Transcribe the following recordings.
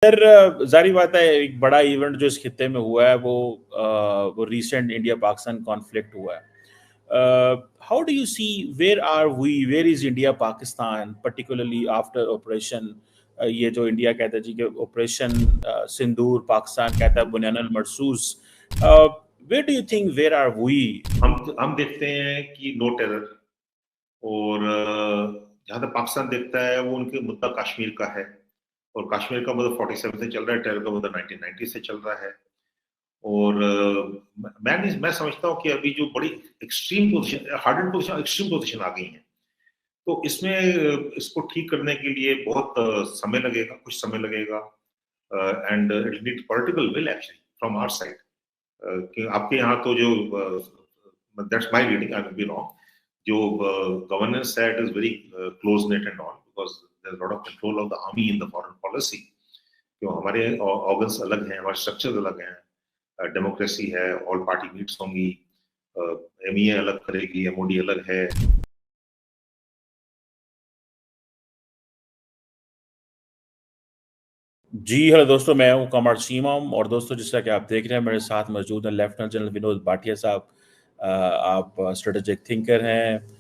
Sir जारी बात है एक बड़ा इवेंट जो इस खित्ते में हुआ है वो रीसेंट इंडिया पाकिस्तान कॉन्फ्लिक्ट हुआ है। How do you see where is India Pakistan particularly after operation ये जो इंडिया कहता है जी कि ऑपरेशन सिंदूर पाकिस्तान कहता है Bunyan al Marsoos where do you think where are we? हम देखते हैं कि नो टेरर और जहां तक पाकिस्तान देखता है वो उनके मुद्दा कश्मीर का है और कश्मीर का मुद्दा 47 से चल रहा है, टेरर का मुद्दा 1990 से चल रहा है। और मैं समझता हूँ कि अभी जो बड़ी extreme position, hardened position, extreme position आ गई है, तो इसमें इसको ठीक करने के लिए बहुत समय लगेगा, कुछ समय लगेगा and it need political will actually from our side. कि आपके यहाँ तो जो that's my reading, I will be wrong, जो गवर्नेंस है it is very close net and all because there is lot of control of the army in the foreign policy. क्यों हमारे organs अलग हैं, हमारे स्ट्रक्चर अलग हैं, डेमोक्रेसी है, ऑल पार्टी मीट्स होंगी, एमईए अलग करेगी, एमओडी अलग है। जी हेलो दोस्तों, मैं हूं कमर सीमम और दोस्तों जैसा कि आप देख रहे हैं मेरे साथ मौजूद हैं लेफ्टिनेंट जनरल विनोद भाटिया साहब। आप स्ट्रेटेजिक थिंकर हैं,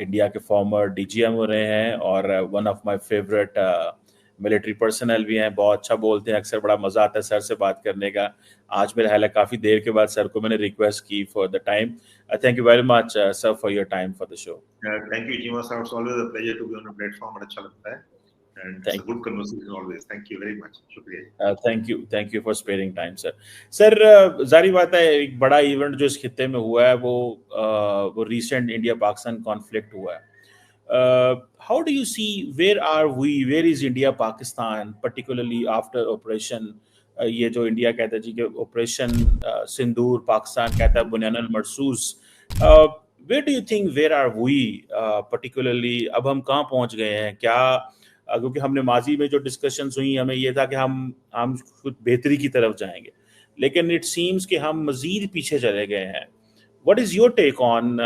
इंडिया के फॉर्मर डीजीएम रहे हैं और one of my favourite military personnel भी हैं। बहुत अच्छा बोलते हैं, अक्सर बड़ा मज़ा आता है सर से बात करने का। आज मेरे ख्याल है काफ़ी देर के बाद सर को मैंने रिक्वेस्ट की for the time. Thank you very much sir for your time for the show. Thank you Jeeva साहब, it's always a pleasure to be on a platform, बड़ा अच्छा लगता है and it's a thank good conversation always. Thank you very much, शुक्रिया। Thank you for sparing time sir. Sir जारी बात है एक बड़ा इवेंट जो इस खित्ते में हुआ है वो रीसेंट इंडिया पाकिस्तान कॉन्फ्लिक्ट हुआ है। How do you see where is India Pakistan particularly after operation ये जो इंडिया कहता है जी कि ऑपरेशन सिंदूर पाकिस्तान कहता है Bunyan al Marsoos where do you think where are we particularly? अब हम कहाँ पहुंच गए हैं क्या? क्योंकि हमने माजी में जो डिस्कशंस हुई हमें ये था कि हम कुछ बेहतरी की तरफ जाएंगे, लेकिन इट सीम्स कि हम मजीद पीछे चले गए हैं। What is your take on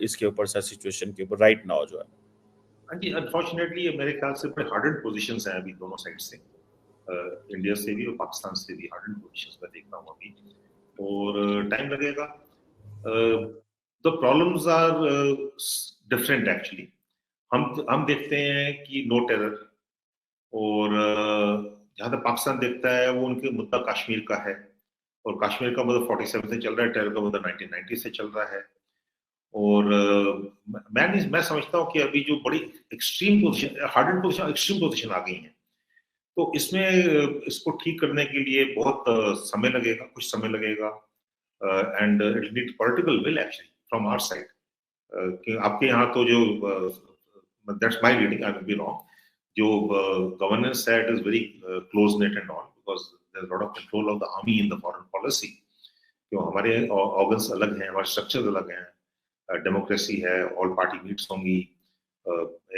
इसके ऊपर सर, सिचुएशन के ऊपर राइट नाउ जो है? हाँ जी, अनफॉर्चुनेटली ये मेरे ख्याल से बड़े हार्डेड पोजीशंस हैं अभी दोनों साइड से, इंडिया से भी और पाकिस्तान से भी हार्डेड पोजीशंस में देख रहा हूँ अभी, और टाइम लगेगा। The problems are different actually. हम देखते हैं कि नो टेरर और जहां तक पाकिस्तान देखता है वो उनके मुद्दा कश्मीर का है और कश्मीर का मुद्दा 47 से चल रहा है, टेरर का मुद्दा 1990 से चल रहा है। और मैं समझता हूँ कि अभी जो बड़ी extreme position, hardened position, extreme position आ गई है, तो इसमें इसको ठीक करने के लिए बहुत समय लगेगा, कुछ समय लगेगा and it need political will actually from our side. कि आपके यहाँ तो जो that's my reading, I will be wrong, जो गवर्नेंस है it is very close net and all because there is lot of control of the army in the foreign policy. क्यों हमारे organs अलग हैं, हमारे स्ट्रक्चर अलग हैं, डेमोक्रेसी है, ऑल पार्टी मीट्स होंगी,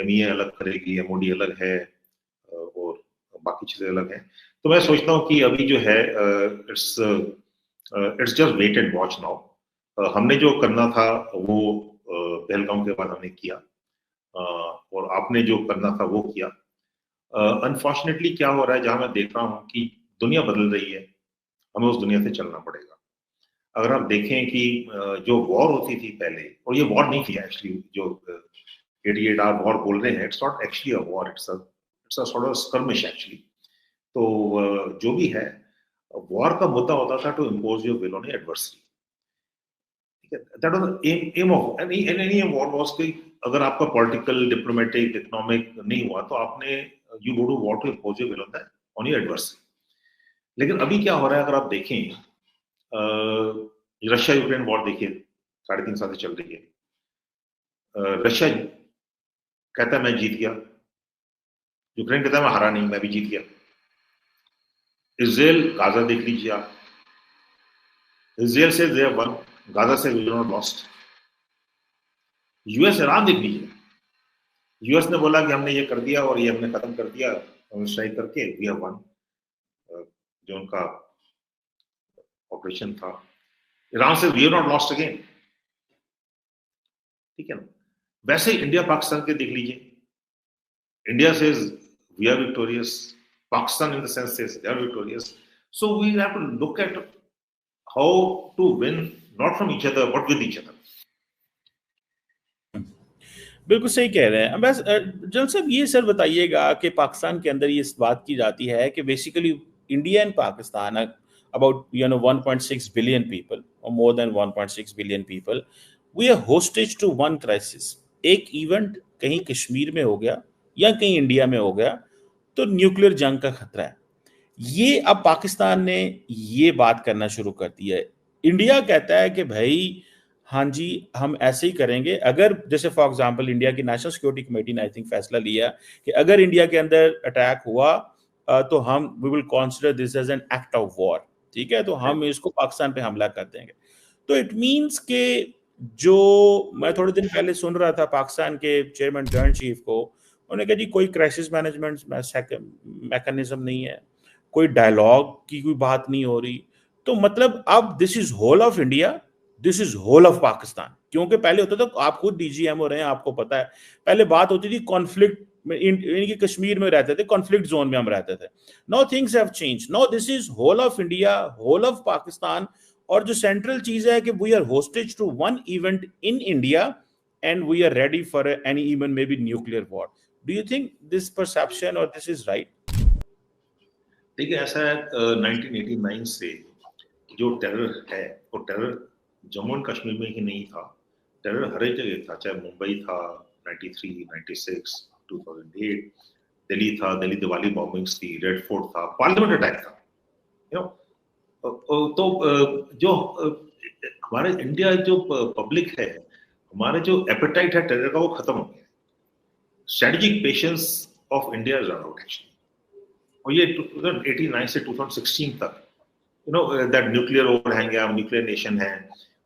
एमईए अलग करेगी, एमओडी अलग है, और बाकी चीजें अलग हैं। तो मैं सोचता हूँ कि अभी जो है it's just wait and watch now. हमने जो करना था वो पहलगाम के बाद हमने किया, और आपने जो करना था वो किया। अनफॉर्चुनेटली क्या हो रहा है, जहां मैं देख रहा हूँ कि दुनिया बदल रही है, हमें उस दुनिया से चलना पड़ेगा। अगर आप देखें कि जो वॉर होती थी पहले, और ये वॉर नहीं थी एक्चुअली, जो 88 आवर वॉर बोल रहे हैं, it's not actually a war, it's a sort of skirmish actually. तो जो भी है, वॉर का मुद्दा होता था to impose your will on adversary. ठीक है, that was aim of any war वाज कि अगर आपका पॉलिटिकल, डिप्लोमेटिक, इकोनॉमिक नहीं हुआ तो आपने you go to war to impose your will on your adversary. लेकिन अभी क्या हो रहा है, अगर आप देखें रशिया यूक्रेन वॉर देखिए, 3.5 साल से चल रही है। रशिया कहता है मैं जीत गया, यूक्रेन कहता है मैं हारा नहीं, मैं भी जीत गया। इसराइल, गाजा देख लीजिए आप, इसराइल से दे हैव वन, गाजा से we not lost. US Iran देख लीजिए, यूएस ने बोला कि हमने ये कर दिया और ये हमने खत्म कर दिया स्ट्राइक करके, वी हैव वन, जो उनका ऑपरेशन था। ईरान से we have not lost again. ठीक है ना? वैसे इंडिया पाकिस्तान के देख लीजिए, इंडिया से we are victorious, Pakistan, in the sense, says they are victorious. So we have to look at how to win, not from each other, but with each other. बिल्कुल सही कह रहे हैं। बस जनरल साहब ये सर बताइएगा कि पाकिस्तान के अंदर ये इस बात की जाती है कि basically India and Pakistan about 1.6 billion people और more than 1.6 billion people, we are hostage to one crisis. एक इवेंट कहीं कश्मीर में हो गया या कहीं इंडिया में हो गया तो न्यूक्लियर जंग का खतरा है। ये अब पाकिस्तान ने ये बात करना शुरू कर दी है। इंडिया कहता है कि भाई हाँ जी, हम ऐसे ही करेंगे। अगर जैसे फॉर एग्जांपल इंडिया की नेशनल सिक्योरिटी कमेटी ने आई थिंक फैसला लिया कि अगर इंडिया के अंदर अटैक हुआ तो हम we will consider this as an act of war, ठीक है, तो हम इसको पाकिस्तान पे हमला कर देंगे। तो इट मीन्स के जो मैं थोड़े दिन पहले सुन रहा था पाकिस्तान के चेयरमैन जॉइंट चीफ को, उन्होंने कहा जी कोई क्राइसिस मैनेजमेंट मैकेनिज्म नहीं है, कोई डायलॉग की कोई बात नहीं हो रही। तो मतलब अब this is whole of India, this is whole of Pakistan. क्योंकि पहले होता था, आप खुद डीजीएमओ रहे हैं, आपको पता है, पहले बात होती थी कॉन्फ्लिक्ट में, इनकी कश्मीर में रहते थे, कॉन्फ्लिक्ट जोन में हम रहते थे। Now things have change, now this is whole of India, whole of Pakistan. और जो सेंट्रल चीज है कि we are hostage to one event in India and we are ready for any even maybe nuclear war. Do you think this perception और this is right? देखिए ऐसा है, 1989 से जो टेरर है, वो टेरर जम्मू एंड कश्मीर में ही नहीं था, टेरर हर एक जगह था। चाहे मुंबई था 93, 96, 2008, दिल्ली था, दिल्ली दिवाली बॉम्बिंग्स थी, रेड फोर्ट था, पार्लियामेंट अटैक था, यू नो। तो जो हमारे इंडिया जो पब्लिक है, हमारे जो एपेटाइट है टेरर का, वो खत्म हो गया। Strategic patience of India is run out actually. और ये 1989 से 2016 तक, you know, that nuclear overhang है, हम न्यूक्लियर नेशन है।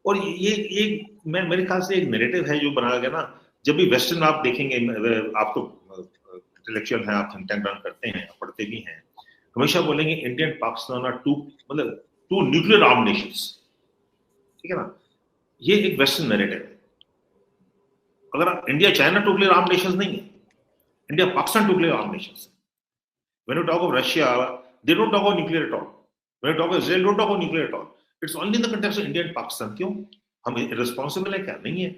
और ये मेरे ख्याल से एक नैरेटिव है जो बनाया गया ना। जब भी वेस्टर्न आप देखेंगे, आप तो इंटेलेक्चुअल हैं, आप थिंक टैंक रन करते हैं, पढ़ते भी हैं, हमेशा बोलेंगे India and Pakistan are two nuclear arm nations, ठीक है ना। ये एक वेस्टर्न नैरेटिव है। अगर India China nuclear arm nations नहीं है, India Pakistan nuclear arm nations है। When you talk of Russia, they don't talk about nuclear at all. When you talk of Israel, don't talk about nuclear at all. It's only in the context of India and Pakistan. क्यों? हम irresponsible है क्या? नहीं है।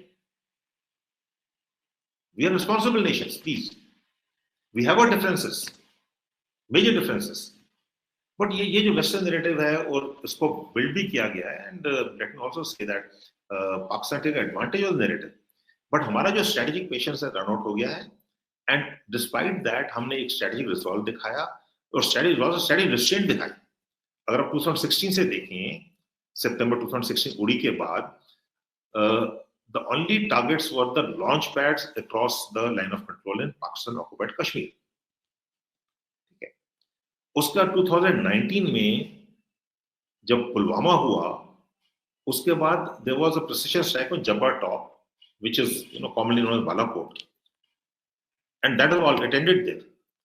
We are responsible nations, please. We have our differences, major differences. But ये जो Western narrative है और इसको build भी किया गया है, and let me also say that Pakistan take advantage of the narrative. But हमारा जो strategic patience है run out हो गया है, and despite that हमने एक strategic resolve दिखाया और strategic restraint दिखाई। अगर आप 2016 से देखें, सितंबर 2016 उड़ी के बाद, the only targets were the launch pads across the line of control in Pakistan occupied Kashmir। ठीक है, उसका 2019 में जब पुलवामा हुआ, उसके बाद there was a precision strike on Jabbar Top, which is commonly known as Balakot, and that was all, it ended there।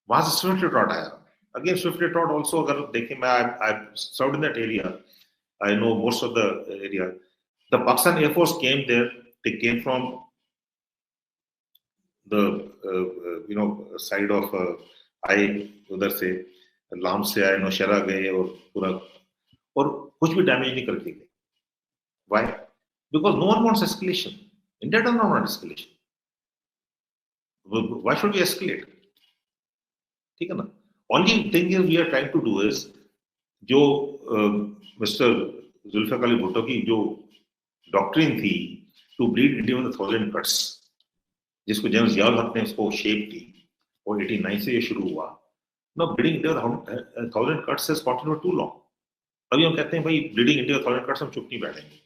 वहां से स्विफ्ट रिटॉर्ट आया। अगेन स्विफ्ट रिटॉर्ट ऑल्सो, अगर देखें, मैं I served in that area, I know most of the area. The Pakistan air force came there, they came from the side of I, उधर से लाम से आए, नौशहरा गए और पूरा, और कुछ भी डैमेज नहीं करके गए। Why? Because no one wants escalation. India does not want escalation. Why should we escalate? ठीक है ना। Only thing is we are trying to do is, जो मिस्टर जुल्फिकार अली भुट्टो की जो डॉक्ट्रिन थी, to bleed India with 1000 cuts, जिसको जेम्स जियाउल हक ने उसको शेप दी, और 89 से ये शुरू हुआ। Now bleeding India with 1000 cuts has continued too long। अभी हम कहते हैं भाई ब्लीडिंग इंडिया 1000 cuts, हम चुप नहीं बैठेंगे।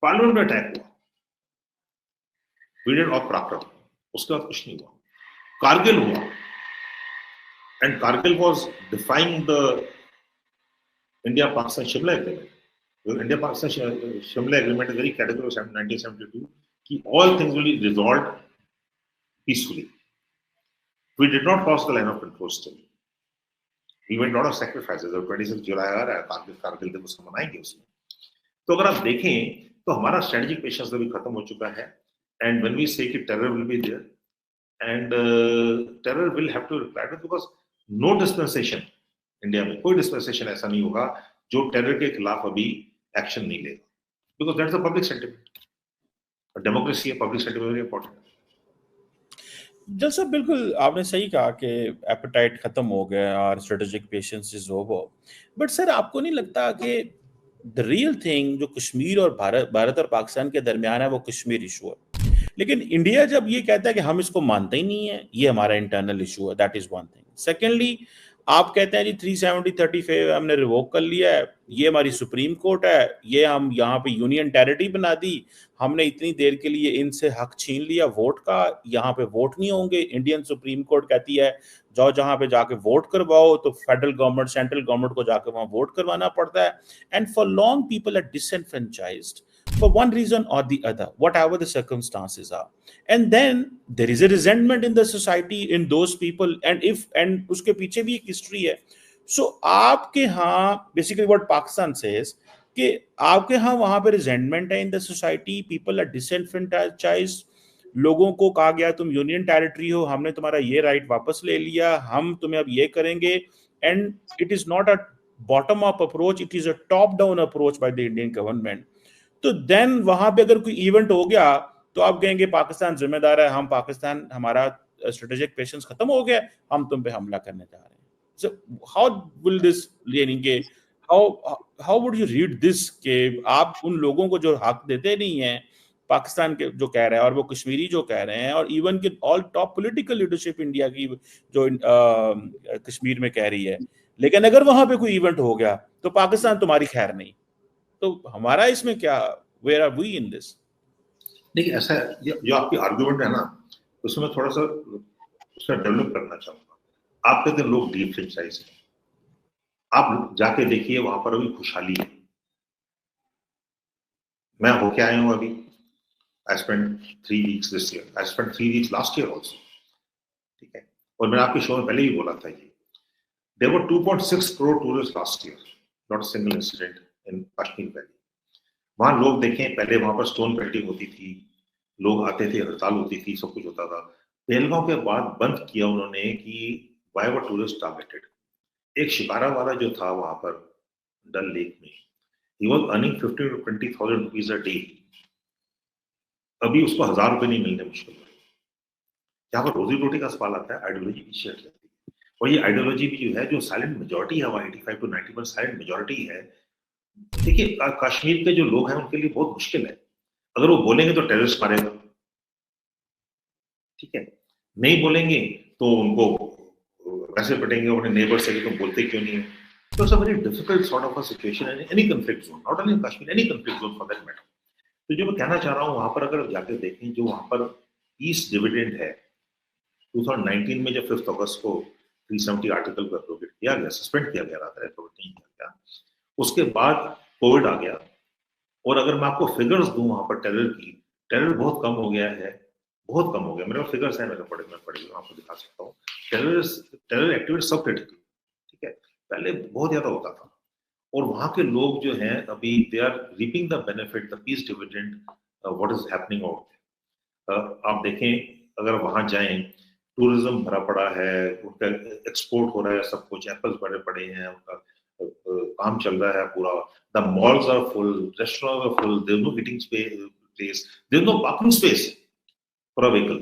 पार्लियामेंट में अटैक हुआ, we did all पराक्रम, उसके बाद कुछ नहीं हुआ। कारगिल हुआ, and Kargil was defying the India-Pakistan Shimla Agreement. The India-Pakistan Shimla Agreement is very categorical of 1972, कि all things will be resolved peacefully. We did not cross the line of control still. We made a lot of sacrifices। और 26 जुलाई आ रहा है, कारगिल दिन उसको मनाएंगे उसमें। तो अगर आप देखें तो हमारा स्ट्रेटेजिक पेशेंस अभी खत्म हो चुका है। And when we say कि terror will be there, and terror will have to reply, because no dispensation India में कोई डिस्पेंसेशन ऐसा नहीं होगा जो टेरर के खिलाफ अभी एक्शन नहीं लेगा, because that's the public sentiment. Democracy है, पब्लिक सेंटिमेंट वेरी इंपॉर्टेंट। जैसा बिल्कुल आपने सही कहा कि एपेटाइट खत्म हो गया और strategic patience is over, but sir आपको नहीं लगता कि द रियल थिंग जो कश्मीर और भारत और पाकिस्तान के दरमियान है वो कश्मीर इशू है, लेकिन इंडिया जब ये कहता है कि हम इसको मानते ही नहीं है, ये हमारा इंटरनल इशू है, that is one thing. Secondly आप कहते हैं जी 370-35 हमने रिवोक कर लिया है, ये हमारी सुप्रीम कोर्ट है, ये हम यहाँ पे यूनियन टेरिटरी बना दी, हमने इतनी देर के लिए इनसे हक छीन लिया वोट का, यहाँ पे वोट नहीं होंगे। इंडियन सुप्रीम कोर्ट कहती है जाओ जहाँ पे जाके वोट करवाओ, तो फेडरल गवर्नमेंट सेंट्रल गवर्नमेंट को जाके वहां वोट करवाना पड़ता है। And for long people are disenfranchised for one reason or the other, whatever the circumstances are, and then there is a resentment in the society in those people, and उसके पीछे भी एक हिस्ट्री है। सो आपके यहाँ बेसिकली व्हाट पाकिस्तान सेज कि आपके यहाँ वहां पे रिजेंटमेंट है in the society, people are disenfranchised, लोगों को कहा गया तुम यूनियन टेरिटरी हो, हमने तुम्हारा ये राइट वापस ले लिया, हम तुम्हें अब ये करेंगे, and it is not a bottom up approach, it is a top down approach by the Indian government. तो देन वहां पे अगर कोई इवेंट हो गया तो आप कहेंगे पाकिस्तान जिम्मेदार है, हम पाकिस्तान, हमारा स्ट्रेटेजिक पेशेंस खत्म हो गया, हम तुम पे हमला करने जा रहे हैं। So how will this meaning के how would you read this कि आप उन लोगों को जो हक देते नहीं है पाकिस्तान के जो कह रहे हैं और वो कश्मीरी जो कह रहे हैं, और इवन के all top political leadership India की जो कश्मीर में कह रही है, लेकिन अगर वहां पे कोई इवेंट हो गया तो पाकिस्तान तुम्हारी खैर नहीं, तो हमारा इसमें क्या, where are we in this? देखिए ऐसा जो आपकी आर्गुमेंट है ना, उसमें थोड़ा सा उसका डेवलप करना चाहूंगा। आप कहते हैं लोग डिफ्रेंचाइज हैं, आप जाके देखिए वहां पर अभी खुशहाली है। मैं होके आया हूं अभी, I spend 3 weeks this year, I spend 3 weeks last year also, ठीक है। और मैंने आपके शो में पहले ही बोला था ये there were 2.6 crore tourist last year, not a single incident in Kashmir valley. वहां लोग देखें, पहले वहां पर स्टोन पेल्टिंग होती थी, लोग आते थे, हड़ताल होती थी, सब कुछ होता था। पहलगांव के बाद बंद किया उन्होंने कि व्हाई वर टूरिस्ट टारगेटेड। एक शिकारा वाला जो था वहां पर डल लेक में, he was earning 15 to 20,000 rupees a day, अभी उसको 1,000 रुपए नहीं मिलने मुश्किल है। यहाँ पर रोजी रोटी का सवाल आता है, आइडियोलॉजी पीछे हट जाती है। और ये आइडियोलॉजी भी जो है, जो साइलेंट मेजोरिटी है, 85 to 90% साइलेंट मेजोरिटी है। देखिए कश्मीर के जो लोग हैं उनके लिए बहुत मुश्किल है, अगर वो बोलेंगे तो टेररिस्ट मारेगा, ठीक है, नहीं बोलेंगे तो उनको वैसे पटेंगे अपने नेबर से कि तुम बोलते क्यों नहीं है। तो it's a very difficult sort of a situation in any conflict zone, not only in Kashmir, any conflict zone for that matter. तो जो मैं कहना चाह रहा हूँ, वहां पर अगर जाके देखें, जो वहां पर पीस डिविडेंड है 2019 में, जब 5 अगस्त को 370 आर्टिकल को एप्रोगेट किया गया, सस्पेंड किया गया, था एप्रोगेट नहीं किया गया, उसके बाद कोविड आ गया। और अगर मैं आपको फिगर्स दूं वहां पर टेरर की, टेरर बहुत कम हो गया है, बहुत कम हो गया। मेरे पास फिगर्स हैं, मैं पढ़ी आपको दिखा सकता हूँ। टेरर एक्टिविटी सब क्रिटिकल, ठीक है, पहले बहुत ज्यादा होता था। और वहां के लोग जो हैं अभी they are reaping the benefit, the peace dividend, what is happening out. आप देखें अगर वहां जाएं, टूरिज्म भरा पड़ा है, उनका एक्सपोर्ट हो रहा है, सब कुछ, एप्पल्स बड़े पड़े हैं, उनका काम चल रहा है पूरा। The malls are full, restaurants are full, there's no eating place, there's no parking space for a vehicle,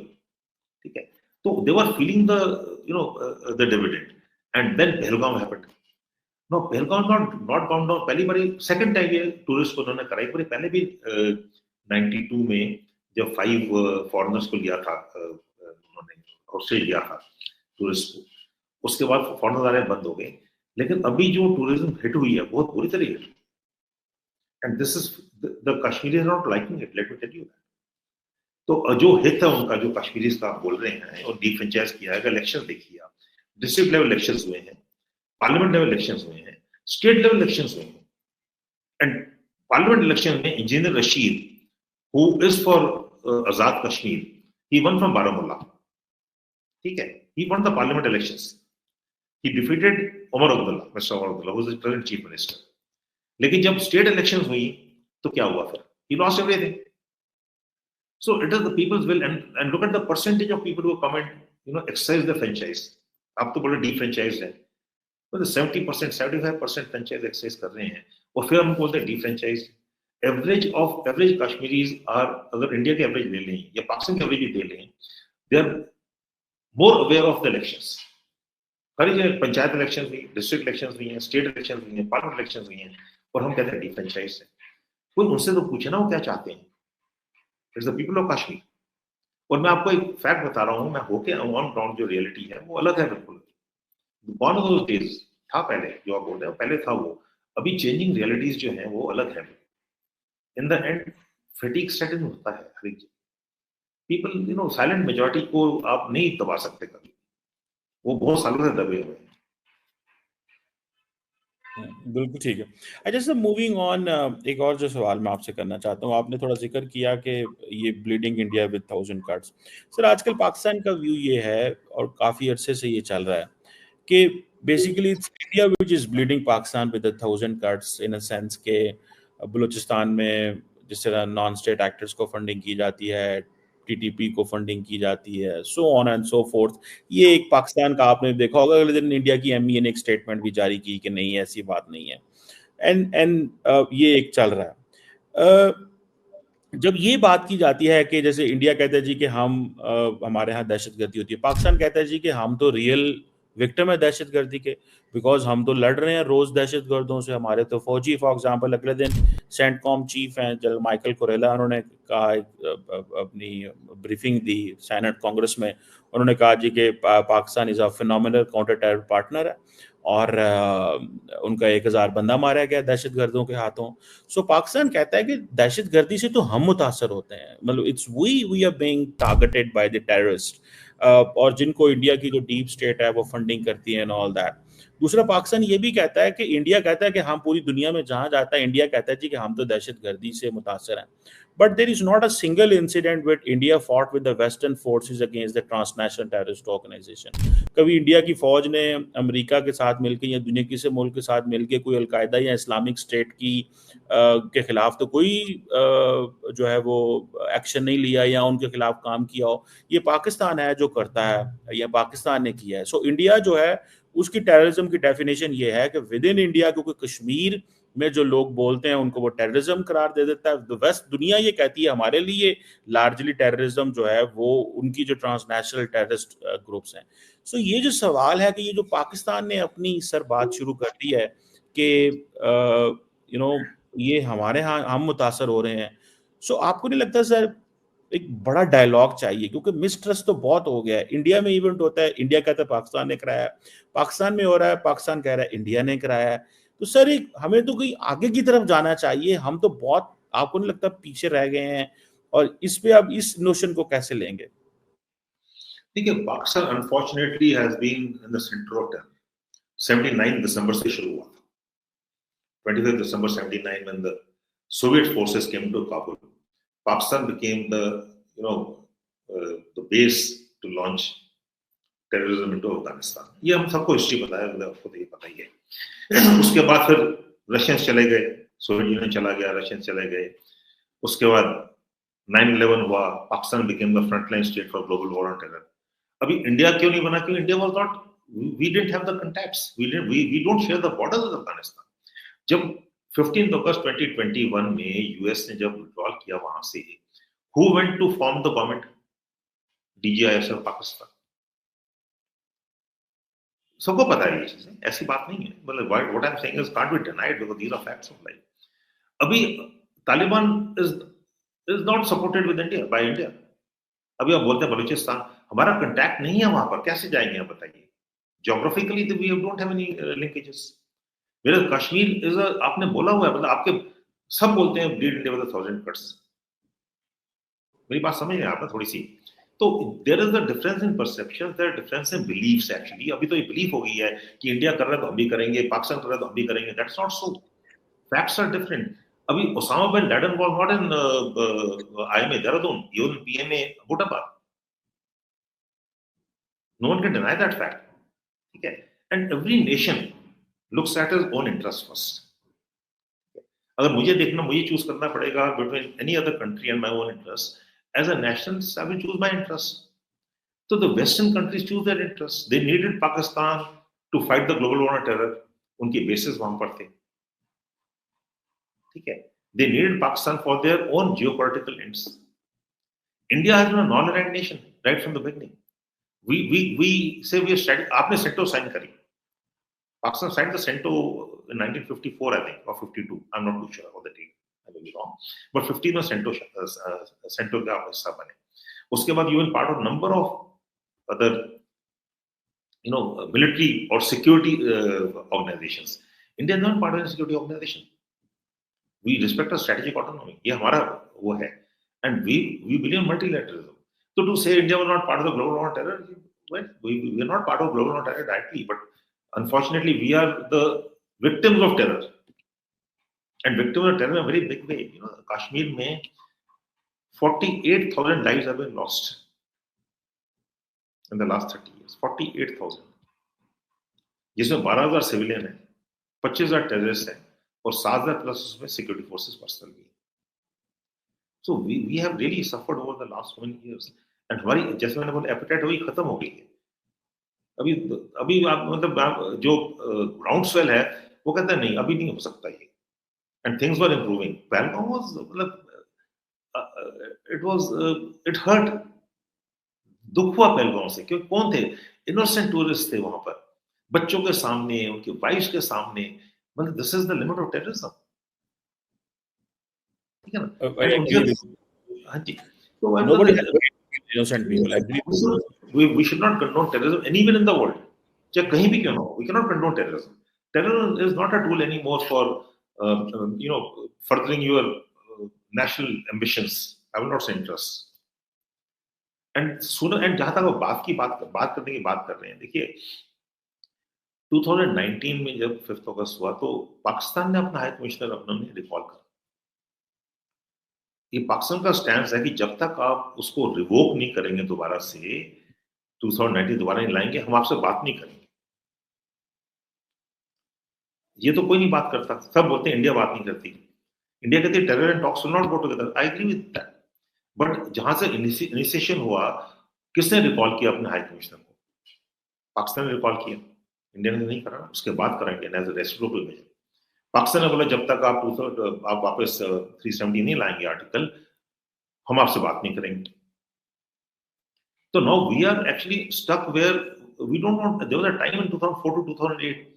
ठीक है। तो they were feeling the the dividend, and then Pahalgam happened. No, Pahalgam not gone down पहली बारी, second time ये tourist को उन्होंने करा। एक बारी पहले भी 92 में जब 5 फॉरेनर्स को लिया था उन्होंने, ऑस्ट्रेलिया था टूरिस्ट को, उसके बाद फॉरेनर्स आने बंद हो गए। लेकिन अभी जो टूरिज्म हिट हुई है बहुत बुरी तरह hit, and this is the Kashmiris not liking it, let me tell you that. तो जो हित है उनका, जो कश्मीरीज का आप बोल रहे हैं, और डिफ्रेंचाइज किया है, इलेक्शन देखिए आप, डिस्ट्रिक्ट लेवल इलेक्शंस हुए हैं, पार्लियामेंट लेवल इलेक्शंस हुए हैं, स्टेट लेवल इलेक्शंस हुए हैं। एंड पार्लियामेंट इलेक्शन में engineer Rashid, who is for Azad Kashmir, he won from Baramulla, ठीक है, he won the parliament elections, he defeated Omar Abdullah, mister Omar Abdullah, who is the present chief minister. लेकिन जब स्टेट इलेक्शंस हुई तो क्या हुआ फिर? He lost everything. So it is the people's will, and look at the percentage of people who come and exercise the franchise. आप तो बोले defranchised है, मतलब 70% 75% फ्रेंचाइज एक्सरसाइज कर रहे हैं, और फिर हम बोलते हैं डिफ्रेंचाइज। एवरेज कश्मीरीज आर, अगर इंडिया के एवरेज ले लें या पाकिस्तान के एवरेज भी ले लें, they are more aware of the elections. हर जगह पंचायत इलेक्शन हुई, डिस्ट्रिक्ट इलेक्शन हुई हैं, स्टेट इलेक्शन हुई हैं, पार्लियामेंट इलेक्शन हुई हैं, और हम कहते हैं डिफ्रेंचाइज है। कोई उनसे तो पूछे ना वो क्या चाहते हैं। It's the people of Kashmir. और मैं आपको एक फैक्ट बता रहा हूँ, मैं होके ऑन ग्राउंड जो रियलिटी है वो अलग है बिल्कुल। वन ऑफ दोस डेज था पहले, जो आप बोल रहे हो पहले था वो, अभी चेंजिंग रियलिटीज जो है वो अलग है। In the end fatigue setting होता है हर एक। पीपल साइलेंट मेजॉरिटी को आप नहीं दबा सकते कभी, वो बहुत सालों से दबे हुए हैं। बिल्कुल ठीक है। अच्छा सर, मूविंग ऑन, एक और जो सवाल मैं आपसे करना चाहता हूँ, आपने थोड़ा जिक्र किया कि ये bleeding India with 1000 cuts. Sir आजकल पाकिस्तान का व्यू ये है, और काफ़ी अरसे से ये चल रहा है, कि basically it's India which is bleeding Pakistan with 1000 cuts, in a sense के बलूचिस्तान में जिस तरह नॉन स्टेट एक्टर्स को फंडिंग की जाती है, टीटीपी को फंडिंग की जाती है, so on and so fourth. ये एक पाकिस्तान का आपने देखा होगा, अगले दिन इंडिया की एमईए ने एक स्टेटमेंट भी जारी की कि नहीं ऐसी बात नहीं है। एंड ये एक चल रहा है। जब ये बात की जाती है कि जैसे इंडिया कहता है जी कि हम हमारे यहाँ दहशतगर्दी होती है, पाकिस्तान कहता है जी कि हम तो रियल विक्टिम है दहशतगर्दी के, बिकॉज हम तो लड़ रहे हैं रोज दहशतगर्दों से। हमारे तो फौजी फॉर एग्जांपल अगले दिन सेंटकॉम चीफ हैं जनरल माइकल कुरेला, उन्होंने कहा अपनी ब्रीफिंग दी सेनेट कांग्रेस में, उन्होंने कहा जी कि Pakistan is a phenomenal counter terror partner है, और उनका 1000 बंदा मारा गया दहशतगर्दों के हाथों। सो पाकिस्तान कहता है कि दहशतगर्दी से तो हम मुतासर होते हैं, मतलब it's we are being targeted by the terrorist, और जिनको इंडिया की जो डीप स्टेट है वो फंडिंग करती है एंड ऑल दैट। दूसरा पाकिस्तान ये भी कहता है कि इंडिया कहता है कि हम पूरी दुनिया में जहां जाता है इंडिया कहता है जी कि हम तो दहशतगर्दी से मुतासर हैं, but there is not a single incident with India fought with the western forces against the transnational terrorist organisation. कभी इंडिया की फौज ने अमेरिका के साथ मिलकर या दुनिया किसी मुल्क के साथ मिलकर कोई अलकायदा या इस्लामिक स्टेट की के खिलाफ तो कोई जो है वो एक्शन नहीं लिया या उनके खिलाफ काम किया हो। ये पाकिस्तान है जो करता है या पाकिस्तान ने किया है। सो इंडिया जो है उसकी टेररिज्म की डेफिनेशन ये है कि विद इन इंडिया, क्योंकि कश्मीर में जो लोग बोलते हैं उनको वो टेररिज्म करार दे देता है। वेस्ट दुनिया ये कहती है हमारे लिए लार्जली टेररिज्म जो है वो उनकी जो ट्रांसनेशनल टेररिस्ट ग्रुप्स हैं। सो ये जो सवाल है कि ये जो पाकिस्तान ने अपनी सर बात शुरू कर दी है कि यू नो ये हमारे यहाँ हम मुतासर हो रहे हैं। सो आपको नहीं लगता सर एक बड़ा डायलॉग चाहिए, क्योंकि मिसट्रस्ट तो बहुत हो गया है। इंडिया में इवेंट होता है, इंडिया कहता है पाकिस्तान ने कराया है, पाकिस्तान में हो रहा है, पाकिस्तान कह रहा है इंडिया ने कराया है। तो सर एक हमें तो कहीं आगे की तरफ जाना चाहिए, हम तो बहुत, आपको नहीं लगता पीछे रह गए हैं, और इस पे आप इस नोशन को कैसे लेंगे? देखिए, Pakistan unfortunately has been in the centre of terror. 79 दिसंबर से शुरू हुआ था। 25 December 79 when the Soviet forces came to Kabul, Pakistan became the base to launch terrorism into Afghanistan. ये हम सबको हिस्ट्री पता है, मतलब आपको तो ये पता ही है। उसके बाद फिर रशियंस चले गए, सोवियत यूनियन चला गया, रशियंस चले गए। उसके बाद 9/11 हुआ, Pakistan became the frontline state for global war on terror. अभी इंडिया क्यों नहीं बना? क्योंकि India was not, we didn't have the contacts, we don't share the borders with Afghanistan. जब 15 अगस्त 2021 में यूएस ने जब विड्रॉल किया वहां से, who went to form the government? DGISF Pakistan. सबको पता है ये चीजें, ऐसी बात नहीं है। मतलब what I'm saying is can't be denied because these are facts of life. अभी Taliban is not supported with India by India. अभी आप बोलते हैं बलूचिस्तान, हमारा कंटैक्ट नहीं है वहां पर, कैसे जाएंगे आप बताइए? Geographically we don't have any linkages. मेरा कश्मीर इज, आपने बोला हुआ है, मतलब आपके सब बोलते हैं ब्लीड इंडिया विद 1000 कट्स। मेरी बात समझ रहे हैं आप ना थोड़ी सी? तो there is the difference in perception, there difference in beliefs actually. अभी तो ये बिलीफ हो गई है कि इंडिया कर रहा है तो हम भी करेंगे, पाकिस्तान कर रहा है तो हम भी करेंगे। That's not so, facts are different. अभी Osama bin Laden was not in IMA Dehradun, he was in PMA Abbottabad. No one can deny that fact, ठीक है? And every nation looks at his own interest first. अगर मुझे देखना, मुझे choose करना पड़ेगा between any other country and my own interest, as a nationalist I will choose my interest. So the Western countries choose their interests. They needed Pakistan to fight the global war on terror, उनके basis वहां पर थे, ठीक है। They needed Pakistan for their own geopolitical ends. India has been a non aligned nation right from the beginning. we say we are studying, आपने CENTO sign करी, Pakistan signed the CENTO in 1954 I think or 52, I'm not too sure about the date, I may be wrong, but 15 में CentOS का हिस्सा बने। उसके बाद you were part of number of other military or security organizations. India is not part of a security organization. We respect our strategic autonomy, ये हमारा वो है, and we believe in multilateralism. So to say India was not part of the global war on terror, well, we are not part of global war on terror directly, but unfortunately we are the victims of terror, and victims of terror in a very big way. Kashmir mein 48,000 lives have been lost in the last 30 years. 48,000, जिसमें 12,000 civilian है, 25,000 terrorist है, और 7,000 plus उसमें security forces personal भी। So we have really suffered over the last so many years, and हमारी, जैसे मैंने बोला, एपेटाइट वही खत्म हो गई है। अभी आप मतलब जो ग्राउंड स्वेल है वो कहता है नहीं, अभी नहीं हो सकता ये, and things were improving. Pahalgam was मतलब इट हर्ट, दुख हुआ पहलगाम से, क्योंकि कौन थे? इनोसेंट टूरिस्ट थे वहां पर, बच्चों के सामने, उनके वाइफ्स के सामने, मतलब this is the limit of terrorism, ठीक है ना? हाँ जी, तो Nobody has innocent people. we should not condone terrorism anywhere in the world, चाहे कहीं भी क्यों ना हो। We cannot condone terrorism. Terrorism is not a tool anymore for furthering your national ambitions, I will not say interests. And sooner, and जहां तक बात करने की बात कर रहे हैं, देखिए 2019 में जब 5 अगस्त हुआ तो पाकिस्तान ने अपना हाई कमिश्नर अपने रिकॉल कर, ये पाकिस्तान का स्टैंड है कि जब तक आप उसको रिवोक नहीं करेंगे दोबारा से, 2019 दोबारा नहीं लाएंगे, हम आपसे बात नहीं करेंगे। ये तो कोई नहीं बात करता, सब बोलते हैं इंडिया बात नहीं करती, इंडिया कहती है terror and talks will not go together. I agree with that, but जहां से इनिशिएशन हुआ, किसने रिकॉल किया अपने हाई कमिश्नर को? पाकिस्तान ने रिकॉल किया, इंडिया ने नहीं करा। उसके बाद करा इंडिया ने as a reciprocal measure. Pakistan ने बोला जब तक आप वापस 370 नहीं लाएंगे आर्टिकल, हम आपसे बात नहीं करेंगे। तो now we are actually stuck where we don't want. There was a time in 2004 to 2008,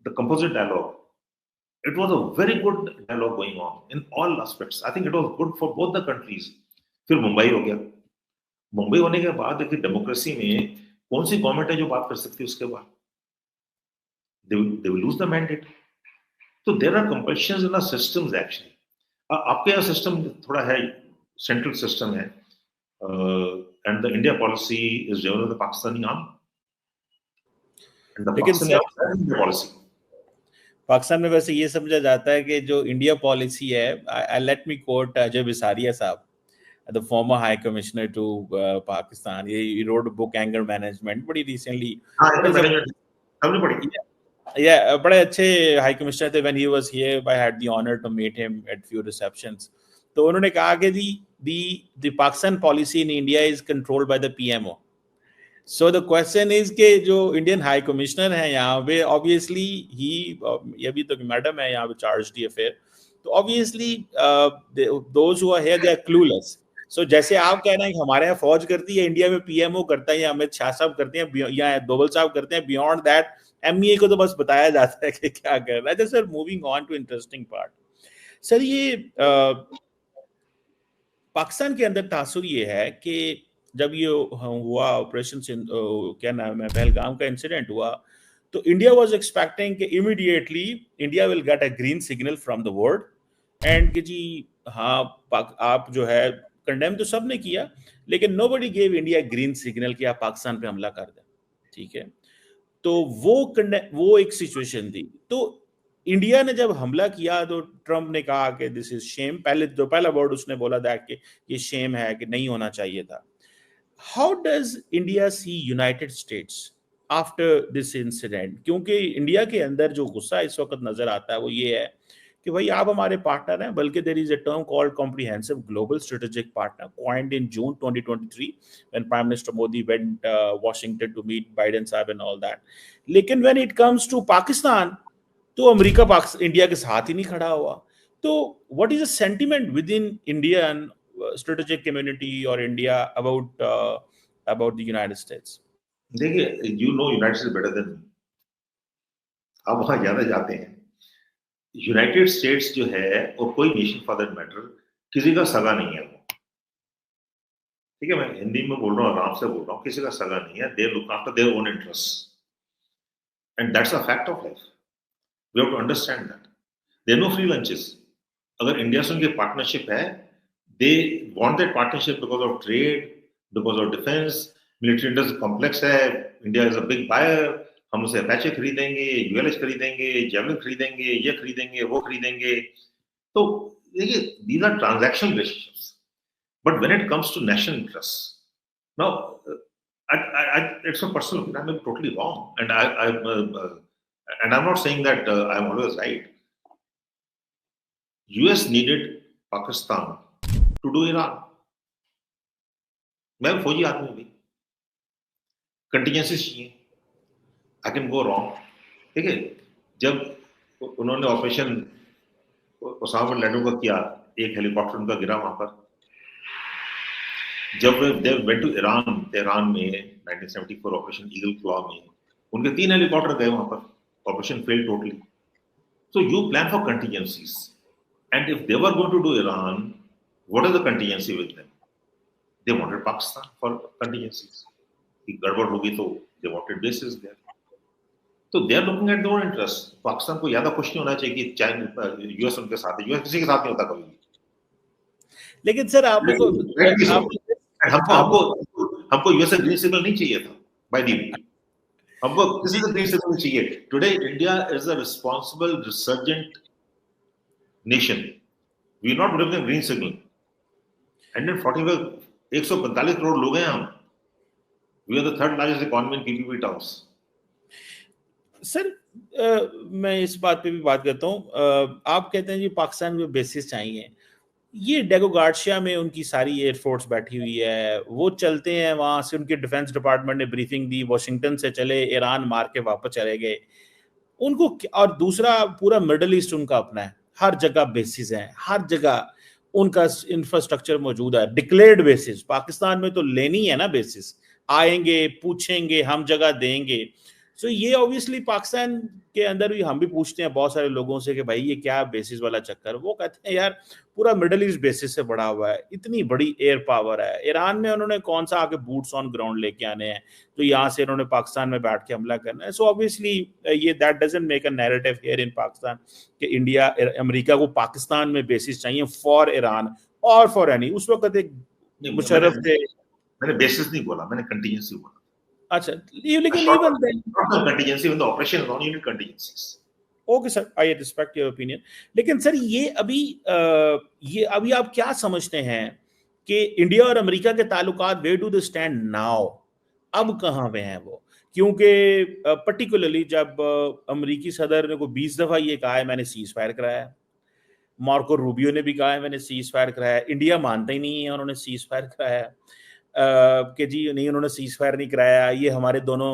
the composite dialogue, it was a very good dialogue going on in all aspects. I think it was good for both the countries. फिर मुंबई हो गया, मुंबई होने के बाद देखिए democracy में कौन सी government है जो बात कर सकती है उसके बाद? they will lose the mandate. So there are compulsions in our systems actually. आपके यहाँ सिस्टम थोड़ा है, सेंट्रल सिस्टम है, and the India policy is driven by the Pakistani army, and the Pakistani army is policy. Pakistan में वैसे ये समझा जाता है कि जो इंडिया पॉलिसी है, let me quote Ajay Bisaria sahab, the former high commissioner to Pakistan. He wrote a book, Anger Management, बड़ी recently. Yeah, बड़े अच्छे हाई कमिश्नर थे। When he was here, I had the honor to meet him at few receptions. तो उन्होंने कहा कि the Pakistan policy in India is controlled by the PMO. So the question is कि जो Indian high commissioner है यहाँ पे, obviously ये भी तो मैडम है यहाँ पे चार्ज दी अफेयर, तो obviously those who are here they are clueless. So जैसे आप कह रहे हैं कि हमारे यहाँ फौज करती है, इंडिया में PMO करता है, या अमित शाह साहब करते हैं, या दोवल साहब करते हैं, बियॉन्ड दैट MEA को तो बस बताया जाता है कि क्या करना है। Sir moving on to interesting part, sir ये पाकिस्तान के अंदर तासुर ये है कि जब ये हुआ ऑपरेशन, क्या नाम है, पहलगाम का इंसिडेंट हुआ, तो इंडिया वाज एक्सपेक्टिंग कि immediately India will get a green signal from the world, and कि जी हाँ आप जो है कंडेम तो सबने किया, लेकिन nobody gave India green signal कि आप पाकिस्तान पे हमला कर दें, ठीक है। तो वो एक सिचुएशन थी। तो इंडिया ने जब हमला किया तो ट्रम्प ने कहा कि दिस इज शेम, पहला वर्ड उसने बोला था कि ये शेम है, कि नहीं होना चाहिए था। How does India see United States after this incident? क्योंकि इंडिया के अंदर जो गुस्सा इस वक्त नजर आता है वो ये है कि भाई आप हमारे पार्टनर हैं, बल्कि there is a term called comprehensive global strategic partner coined in June 2023 when Prime Minister Modi went Washington to meet Biden साहब and all that. लेकिन when it comes to Pakistan, तो अमेरिका इंडिया के साथ ही नहीं खड़ा हुआ. तो what is the sentiment within Indian strategic community और India about the United States? देखिए, you know United States better than me, आप वहां ज्यादा जाते हैं. यूनाइटेड स्टेट्स जो है, और कोई नेशन फॉर दैट मैटर, किसी का सगा नहीं है वो. ठीक है, मैं हिंदी में बोल रहा हूँ, आराम से बोल रहा हूँ, किसी का सगा नहीं है. They look after their own interest and that's a fact of life. We have to understand that. There no free lunches. अगर इंडिया से उनकी पार्टनरशिप है, they want that partnership because of trade, because of defence. Military industry complex है. India is a big buyer. हम उसे अपैचे खरीदेंगे, यूएलएच खरीदेंगे, javelin खरीदेंगे, ये खरीदेंगे, वो खरीदेंगे. तो देखिए, these are transactional relationships. But when it comes to national interest, now it's a personal opinion. I'm totally wrong, and I'm not saying that I'm always right. US needed Pakistan to do Iran. मैं फौजी आदमी हूँ, contingencies चाहिए. I can go wrong. ठीक है, जब उन्होंने operation Osama bin Laden का किया, एक हेलीकॉप्टर उनका गिरा वहां पर. जब they went to Iran, Tehran में 1974 ऑपरेशन ईगल क्लॉ में उनके 3 हेलीकॉप्टर गए वहां पर. Operation fail totally. So you plan for contingencies, and if they were going to do Iran, what is the contingency with them? They wanted Pakistan for contingencies. कि गड़बड़ होगी तो दे वांटेड बेसिस देयर. तो they are looking at their own interest. Pakistan को ज्यादा खुश नहीं होना चाहिए कि चाइना यूएस उनके साथ है. यूएस किसी के साथ नहीं होता कभी. लेकिन सर आपको हमको यूएस ग्रीन सिग्नल नहीं चाहिए था. बाय द वे, हमको किसी से ग्रीन सिग्नल नहीं चाहिए. Today India is a responsible resurgent nation. We are not giving green signal. 145 crore लोग हैं हम. We are the third largest economy in PPP terms. Sir मैं इस बात पे भी बात करता हूँ. आप कहते हैं जी पाकिस्तान में बेसिस चाहिए. ये डेगो गार्शिया में उनकी सारी एयरफोर्स बैठी हुई है, वो चलते हैं वहां से. उनके डिफेंस डिपार्टमेंट ने ब्रीफिंग दी, वॉशिंगटन से चले, ईरान मार के वापस चले गए उनको. और दूसरा, पूरा मिडल ईस्ट उनका अपना है. हर जगह बेसिस है, हर जगह उनका इंफ्रास्ट्रक्चर मौजूद है. डिक्लेयर्ड बेसिस पाकिस्तान में तो लेनी है ना बेसिस. आएंगे, पूछेंगे, हम जगह देंगे. सो ये ऑब्वियसली पाकिस्तान के अंदर भी हम भी पूछते हैं बहुत सारे लोगों से कि भाई ये क्या बेसिस वाला चक्कर. वो कहते हैं यार पूरा मिडिल ईस्ट बेसिस से बड़ा हुआ है, इतनी बड़ी एयर पावर है. ईरान में उन्होंने कौन सा आके बूट्स ऑन ग्राउंड लेके आने हैं तो यहाँ से उन्होंने पाकिस्तान में बैठ के हमला करना है. सो ऑब्वियसली ये that doesn't make a narrative here in Pakistan कि इंडिया अमेरिका को पाकिस्तान में बेसिस चाहिए फॉर ईरान और फॉर एनी. उस वक्त एक मुशर्रफ थे. मैंने बेसिस नहीं बोला, मैंने कंटिजेंसी बोला. अच्छा, लेकिन even then contingency when the operation is on, you need contingencies. Okay sir, I respect your opinion. लेकिन सर ये अभी आप क्या समझते हैं कि इंडिया और अमेरिका के ताल्लुकात where do they stand now? अब कहाँ पे हैं वो? क्योंकि पर्टिकुलरली जब अमेरिकी सदर ने को 20 दफा ये कहा है मैंने सीज फायर कराया, मार्को रूबियो ने भी कहा है मैंने सीज फायर कराया. इंडिया मानता ही नहीं है उन्होंने सीज फायर कराया कि जी नहीं, उन्होंने सीज फायर नहीं कराया, ये हमारे दोनों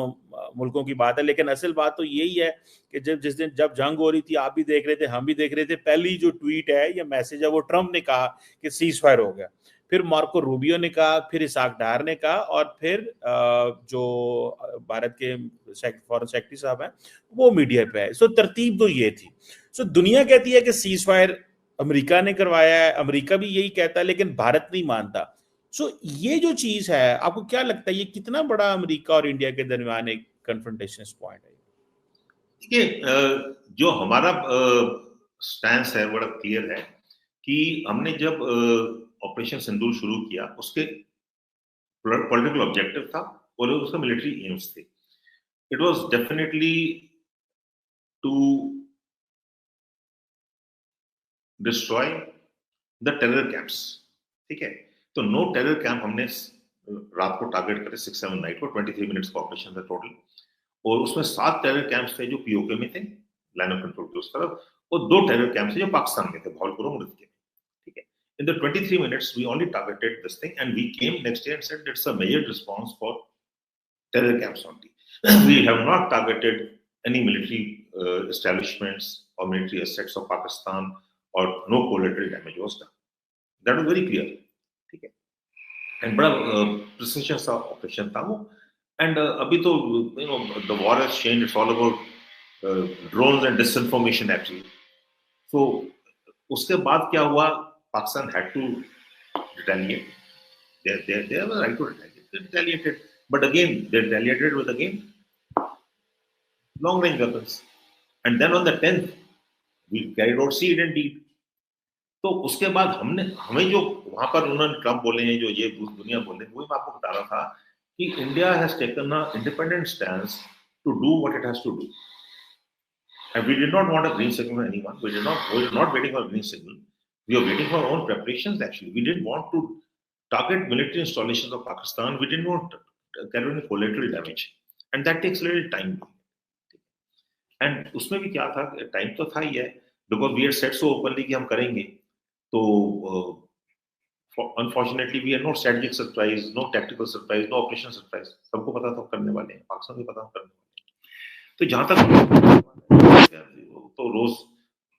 मुल्कों की बात है. लेकिन असल बात तो यही है कि जब जंग हो रही थी, आप भी देख रहे थे, हम भी देख रहे थे, पहली जो ट्वीट है या मैसेज है वो ट्रम्प ने कहा कि सीज फायर हो गया, फिर मार्को रूबियो ने कहा, फिर इसाक डार ने कहा, और फिर जो भारत के फॉरेन सेक्रेटरी साहब हैं वो मीडिया पे है. सो तरतीब तो ये थी. सो दुनिया कहती है कि सीज फायर अमेरिका ने करवाया है, अमेरिका भी यही कहता है, लेकिन भारत नहीं मानता. सो ये जो चीज है, आपको क्या लगता है ये कितना बड़ा अमेरिका और इंडिया के दरमियान एक कन्फ्रंटेशन पॉइंट है? देखिए, जो हमारा स्टैंस है बड़ा क्लियर है कि हमने जब ऑपरेशन सिंदूर शुरू किया, उसके पॉलिटिकल ऑब्जेक्टिव था और उसका मिलिट्री एम्स थे. It was definitely to destroy the terror camps. ठीक है, तो नो टेरर कैंप हमने रात को टारगेट करे 6-7 नाइट को. 23 मिनट्स का ऑपरेशन था टोटल, और उसमें 7 टेरर कैंप्स थे जो पीओके में थे, लाइन ऑफ कंट्रोल की उस तरफ, वो 2 टेरर कैंप से जो पाकिस्तान में थे, भावलपुर और मृतके में, ठीक है. In the 23 minutes, we only targeted this thing, and we came next day and said it's a measured response for terror camps only. We have not targeted any military establishments or military assets of Pakistan, or no collateral damage was done. That was very clear, ठीक है. And बड़ा precision सा operation था वो. And अभी तो the war has changed. It's all about drones and disinformation actually. So उसके बाद क्या हुआ? Pakistan had to retaliate. They have a right to retaliate. They retaliated, but again they retaliated with long range weapons. And then on the 10th, we carried out seed and deed. तो उसके बाद हमें जो वहां पर उन्होंने Trump बोले हैं, जो ये दुनिया बोले, वही मैं आपको बता रहा था कि India has taken a independent stance to do what it has to do. And we did not want a green signal from anyone. We were not waiting for a green signal. We were waiting for our own preparations actually. We didn't want to target military installations of Pakistan. We didn't want to carry any collateral damage. And that takes a little time. And उसमें भी क्या था, time तो था ही है, because we had said so openly कि हम करेंगे. तो unfortunately we had no strategic surprise, no tactical surprise, no operational surprise. सबको पता था करने वाले हैं, पाकिस्तान को पता था करने वाले हैं. तो जहां तक तो रोज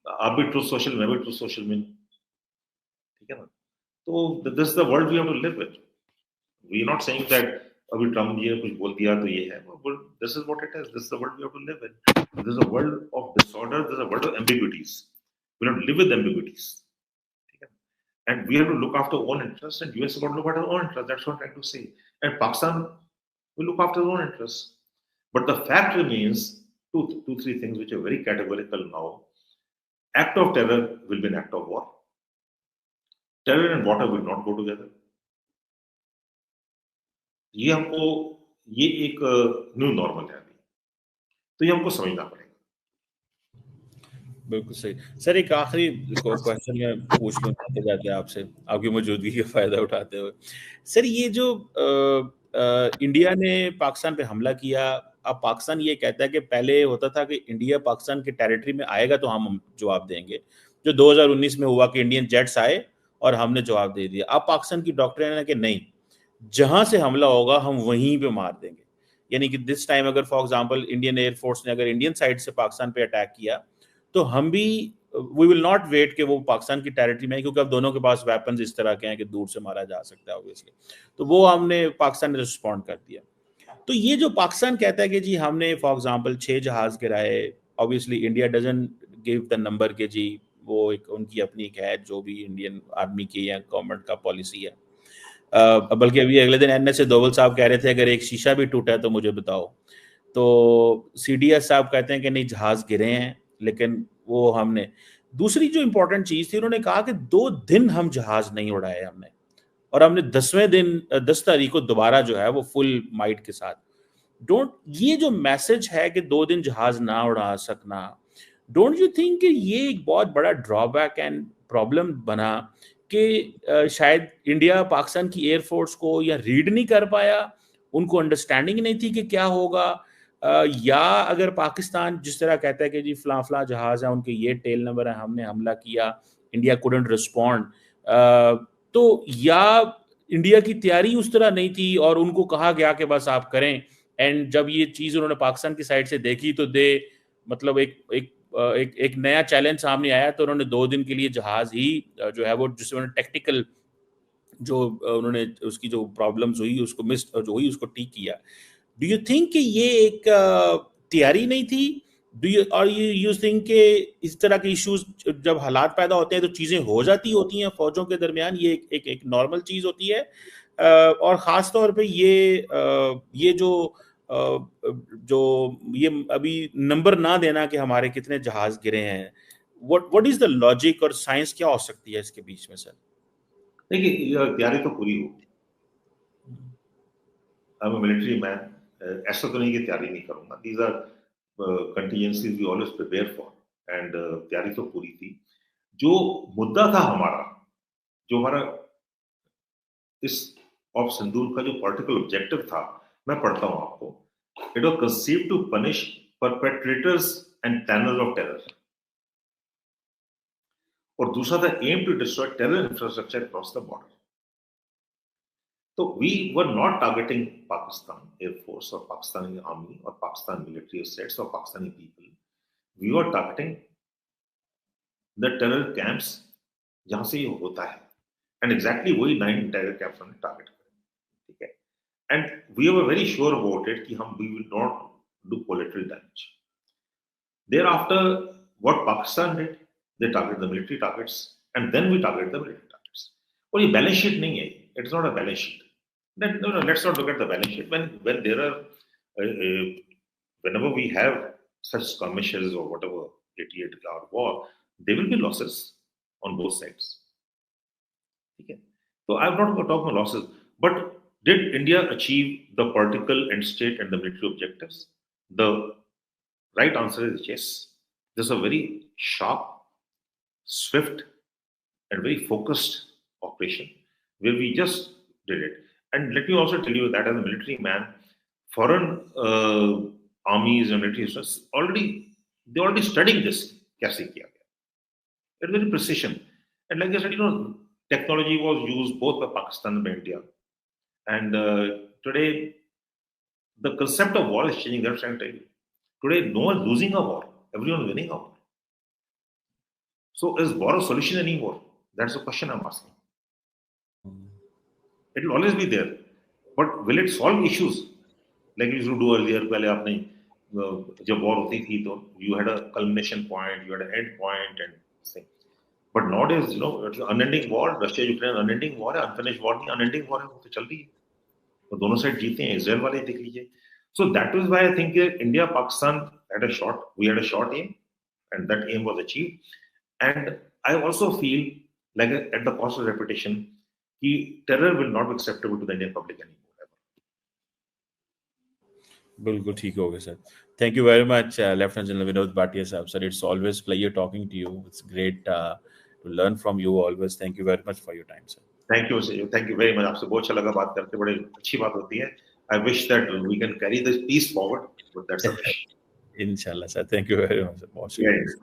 आप भी ट्रू सोशल, मैं भी ट्रू सोशल में, ठीक है ना. तो this is the world we have to live with. We are not saying that अभी ट्रम्प जी ने कुछ बोल दिया तो ये है. This is what it is. This is the world we have to live with. This is a world of disorder. This is a world of ambiguities. We have to live with ambiguities, ठीक है. And we have to look after own interest, and US got look after own interest. That's what I am trying to say. And Pakistan will look after own interests. But the fact remains, three things which are very categorical now. Act of terror will be an act of war. Terror and water will not go together. ये एक new normal है अभी, तो ये हमको समझना पड़ेगा. बिल्कुल सही सर. एक आखिरी क्वेश्चन मैं पूछ लूं जाते जाते आपसे, आपकी मौजूदगी का फायदा उठाते हुए. सर, ये जो इंडिया ने पाकिस्तान पे हमला किया, अब पाकिस्तान ये कहता है कि पहले होता था कि इंडिया पाकिस्तान के टेरिटरी में आएगा तो हम जवाब देंगे, जो 2019 में हुआ कि इंडियन जेट्स आए और हमने जवाब दे दिया. अब पाकिस्तान की डॉक्ट्रिन है कि नहीं, जहां से हमला होगा हम वहीं पे मार देंगे. यानी कि दिस टाइम अगर फॉर एग्जांपल इंडियन एयरफोर्स ने अगर इंडियन साइड से पाकिस्तान पे अटैक किया तो हम भी वी विल नॉट वेट कि वो पाकिस्तान की टेरिटरी में है, क्योंकि अब दोनों के पास वेपन्स इस तरह के हैं कि दूर से मारा जा सकता है ऑब्वियसली. तो वो हमने पाकिस्तान ने रिस्पॉन्ड कर दिया. तो ये जो पाकिस्तान कहता है कि जी हमने फॉर एग्जांपल 6 जहाज गिराए, obviously India doesn't give the number के जी, वो एक उनकी अपनी एक है जो भी इंडियन आर्मी की या गवर्नमेंट का पॉलिसी है. बल्कि अभी अगले दिन एनएसए दोवल साहब कह रहे थे अगर एक शीशा भी टूटा है तो मुझे बताओ. तो सीडीएस साहब कहते हैं कि नहीं, जहाज गिरे हैं, लेकिन वो हमने दूसरी जो इंपॉर्टेंट चीज थी, उन्होंने कहा कि 2 दिन हम जहाज नहीं उड़ाए हमने, और हमने 10वें दिन 10 तारीख को दोबारा जो है वो फुल माइट के साथ. ये जो मैसेज है कि 2 दिन जहाज ना उड़ा सकना, डोंट यू थिंक कि ये एक बहुत बड़ा ड्रॉबैक एंड प्रॉब्लम बना कि शायद इंडिया पाकिस्तान की एयरफोर्स को या रीड नहीं कर पाया, उनको अंडरस्टैंडिंग नहीं थी कि क्या होगा, या अगर पाकिस्तान जिस तरह कहता है कि जी फला फला जहाज है, उनके ये टेल नंबर है, हमने हमला किया, इंडिया कुडंट रिस्पॉन्ड, तो या इंडिया की तैयारी उस तरह नहीं थी और उनको कहा गया कि बस आप करें, एंड जब ये चीज उन्होंने पाकिस्तान की साइड से देखी तो मतलब एक नया चैलेंज सामने आया, तो उन्होंने 2 दिन के लिए जहाज ही जो है वो जिसमें उन्होंने टेक्निकल जो उन्होंने उसकी जो प्रॉब्लम्स हुई उसको मिस जो हुई उसको ठीक किया. डू यू थिंक कि ये एक तैयारी नहीं थी? डू यू थिंक कि इस तरह के इश्यूज जब हालात पैदा होते हैं तो चीजें हो जाती होती हैं फौजों के दरमियान, ये एक नॉर्मल चीज होती है, और खास तौर पे ये जो ये अभी नंबर ना देना कि हमारे कितने जहाज गिरे हैं, व्हाट इज द लॉजिक और साइंस क्या हो सकती है इसके बीच में सर? देखिए, तैयारी तो पूरी होगी. आई एम मिलिट्री मैन, ऐसा तो नहीं कि तैयारी नहीं करूंगा. These are contingencies we always prepare for, and तैयारी तो पूरी थी. जो मुद्दा था हमारा, जो हमारा इस ऑफ सिंदूर का जो पॉलिटिकल ऑब्जेक्टिव था, मैं पढ़ता हूं आपको. It was conceived to punish perpetrators and planners of terror. और दूसरा था aim to destroy terror infrastructure across the border. So we were not targeting Pakistan Air Force or Pakistani Army or Pakistan military assets or Pakistani people. We were targeting the terror camps जहां से ये होता है, and exactly वही 9 terror camps हमने target करे, ठीक है? And we were very sure about it कि we will not do collateral damage. Thereafter, what Pakistan did, they targeted the military targets, and then we targeted the military targets. और ये balance sheet नहीं है, it's not a balance sheet. Then, no, let's not look at the balance sheet. When there are, whenever we have such skirmishes or whatever, 88-hour war, there will be losses on both sides. Okay. So I'm not going to talk about losses, but did India achieve the political end state and the military objectives? The right answer is yes. This is a very sharp, swift, and very focused operation where we just did it. And let me also tell you that as a military man, foreign armies and military systems they already studying this. कैसे किया गया? It's very precision. And like I said, technology was used both by Pakistan and by India. And today, the concept of war is changing. That's what I'm telling you. Today, no one is losing a war. Everyone is winning a war. So is war a solution anymore? That's the question I'm asking. It will always be there. But will it solve issues? Like we used to do earlier, पहले आपने जब war होती थी तो you had a culmination point, you had an end point and thing. But nowadays, it's an unending war. Russia-Ukraine unending war है, unfinished war नहीं, unending war है, वो तो चल रही है. तो दोनों साइड जीते हैं, इजराइल वाले देख लीजिए. So that is why I think India, Pakistan we had a short aim, and that aim was achieved. And I also feel like at the cost of reputation, terror will not be acceptable to the Indian public anymore. बिल्कुल ठीक हो गया sir. Thank you very much, Lieutenant General Vinod Bhatia sir. Sir, it's always pleasure talking to you. It's great to learn from you always. Thank you very much for your time, sir. Thank you, sir. Thank you very much. आपसे बहुत अच्छा लगा बात करके, बड़ी अच्छी बात होती है. I wish that we can carry this piece forward, but that's a wish. Inshallah, sir. Thank you very much. Yes.